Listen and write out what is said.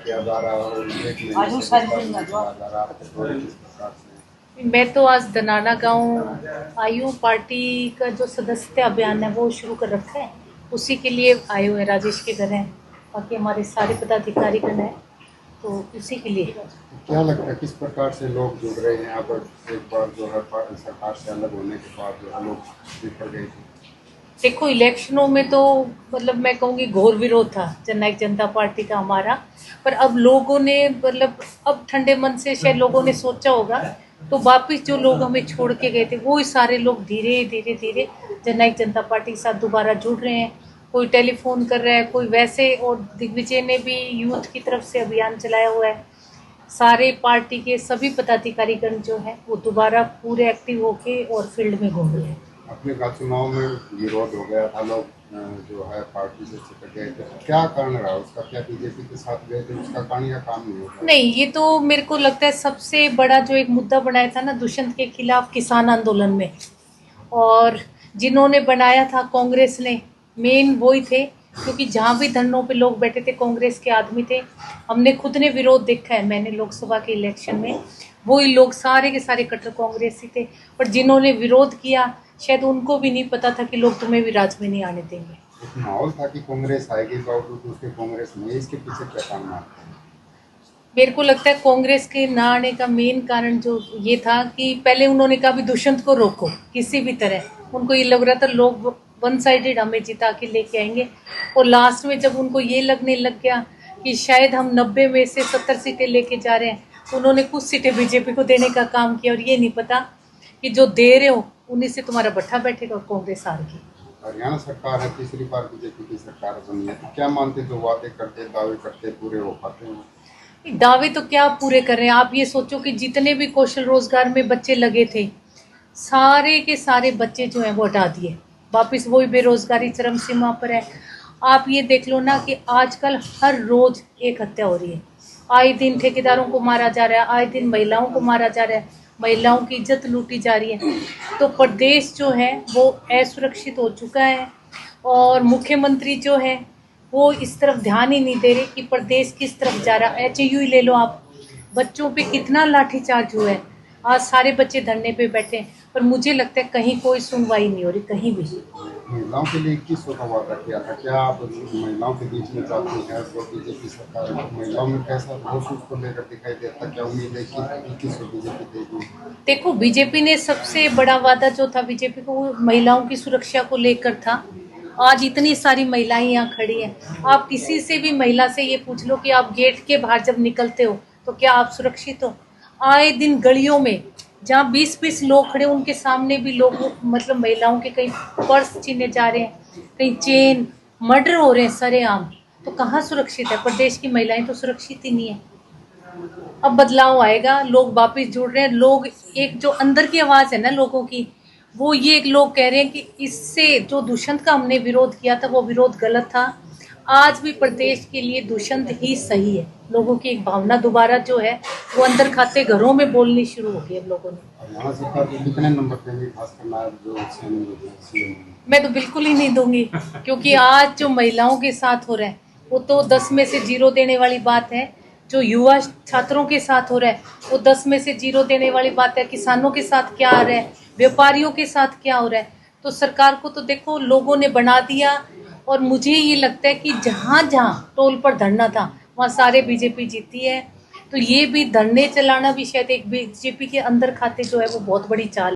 किया जा रहा है और एक महीने से चला जा रहा है, आपके दौरे किस प्रकार से? मैं तो आज दनाना गांव आई हूँ। पार्टी का जो सदस्यता अभियान है वो शुरू कर रखा है, उसी के लिए आए हुए हैं। राजेश के घर हैं, बाकी हमारे सारे पदाधिकारी गण हैं, तो उसी के लिए। क्या लगता है किस प्रकार से लोग जुड़ रहे हैं यहाँ पर? एक बार जो है सरकार से अलग होने के बाद जो है लोग बिखर गए थे। देखो, इलेक्शनों में तो मतलब मैं कहूँगी घोर विरोध था जननायक जनता पार्टी का हमारा, पर अब लोगों ने मतलब अब ठंडे मन से शायद लोगों ने सोचा होगा, तो वापिस जो लोग हमें छोड़ के गए थे वो ही सारे लोग धीरे धीरे धीरे जननायक जनता पार्टी के साथ दोबारा जुड़ रहे हैं। कोई टेलीफोन कर रहा है, कोई वैसे, और दिग्विजय ने भी यूथ की तरफ से अभियान चलाया हुआ है। सारे पार्टी के सभी पदाधिकारीगण जो है वो दोबारा पूरे एक्टिव होके और फील्ड में घूम रहे हैं। अपने का चुनाव में विरोध हो गया था, लोग जो है पार्टी से चिपक गए थे, तो क्या कारण रहा उसका? क्या बीजेपी के साथ गए थे उसका कारण या काम नहीं होता? नहीं, ये तो मेरे को लगता है सबसे बड़ा जो एक मुद्दा बनाया था ना दुष्यंत के खिलाफ किसान आंदोलन में, और जिन्होंने बनाया था कांग्रेस ने, मेन वही थे, क्योंकि जहाँ भी धरनों पे लोग बैठे थे कांग्रेस के आदमी थे। हमने खुद ने विरोध देखा है, मैंने लोकसभा के इलेक्शन में, वही लोग सारे के सारे कट्टर कांग्रेसी थे। पर जिन्होंने विरोध किया शायद उनको भी नहीं पता था कि लोग तुम्हें भी राज में नहीं आने देंगे। एक माहौल था कि कांग्रेस आएगी, बावजूद उसके कांग्रेस में, इसके पीछे क्या कारण मानते हैं? मेरे को लगता है कांग्रेस के ना आने का मेन कारण जो ये था कि पहले उन्होंने कहा भी दुष्यंत को रोको किसी भी तरह। उनको ये लग रहा था लोग वन साइडेड हमें जिता के लेके आएंगे, और लास्ट में जब उनको ये लगने लग गया कि शायद हम 90 में से 70 सीटें लेके जा रहे हैं, तो उन्होंने कुछ सीटें बीजेपी को देने का काम किया, और ये नहीं पता कि जो दे रहे हो उन्हीं से तुम्हारा बट्ठा बैठेगा और कांग्रेस हार गई। हरियाणा सरकार है, तीसरी बार बीजेपी की सरकार बनी है, तो क्या मानते जो वादे करते दावे करते पूरे हो पाते हैं? दावे तो क्या पूरे कर रहे हैं? आप ये सोचो कि जितने भी कौशल रोजगार में बच्चे लगे थे, सारे के सारे बच्चे जो हैं वो हटा दिए, वापस वही बेरोजगारी चरम सीमा पर है। आप ये देख लो ना कि आजकल हर रोज एक हत्या हो रही है, आए दिन ठेकेदारों को मारा जा रहा है, आए दिन महिलाओं को मारा जा रहा है, महिलाओं की इज्जत लूटी जा रही है। तो प्रदेश जो है वो असुरक्षित हो चुका है, और मुख्यमंत्री जो है वो इस तरफ ध्यान ही नहीं दे रहे कि प्रदेश किस तरफ जा रहा है। एचयू ही ले लो आप, बच्चों पे कितना लाठीचार्ज हुआ है, आज सारे बच्चे धरने पे बैठे हैं, पर मुझे लगता है कहीं कोई सुनवाई नहीं हो रही कहीं भी। महिलाओं के लिए 2100 का वादा किया था, क्या आप महिलाओं के बीच में जाती हैं तो बीजेपी सरकार महिलाओं में कैसा रोष उसको लेकर दिखाई देता? क्या उम्मीद है कि 2100 बीजेपी देगी? देखो, बीजेपी ने सबसे बड़ा वादा जो था बीजेपी को वो महिलाओं की सुरक्षा को लेकर था। आज इतनी सारी महिलाएं यहाँ खड़ी हैं, आप किसी से भी महिला से ये पूछ लो कि आप गेट के बाहर जब निकलते हो तो क्या आप सुरक्षित हो? आए दिन गलियों में जहाँ 20-20 लोग खड़े, उनके सामने भी लोग मतलब महिलाओं के कहीं पर्स छीने जा रहे हैं, कहीं चेन, मर्डर हो रहे हैं सरेआम। तो कहाँ सुरक्षित है? प्रदेश की महिलाएं तो सुरक्षित ही नहीं है। अब बदलाव आएगा, लोग वापस जुड़ रहे हैं। लोग, एक जो अंदर की आवाज़ है ना लोगों की, वो ये लोग कह रहे हैं कि इससे जो दुष्यंत का हमने विरोध किया था वो विरोध गलत था, आज भी प्रदेश के लिए दुष्यंत ही सही है। लोगों की एक भावना दोबारा जो है वो अंदर खाते घरों में बोलनी शुरू हो गई अब लोगों ने। हरियाणा सरकार को कितने नंबर देंगे, खासकर नायब जो सीएम? मैं तो बिल्कुल ही नहीं दूंगी, क्योंकि आज जो महिलाओं के साथ हो रहा है वो तो 10 में से 0 देने वाली बात है। जो युवा छात्रों के साथ हो रहा है वो 10 में से 0 देने वाली बात है। किसानों के साथ क्या हो रहा है, व्यापारियों के साथ क्या हो रहा है। तो सरकार को तो देखो लोगों ने बना दिया, और मुझे ये लगता है कि जहाँ जहाँ टोल पर धरना था वहाँ सारे बीजेपी जीती है। तो ये भी धरने चलाना भी शायद एक बीजेपी के अंदर खाते जो है वो बहुत बड़ी चाल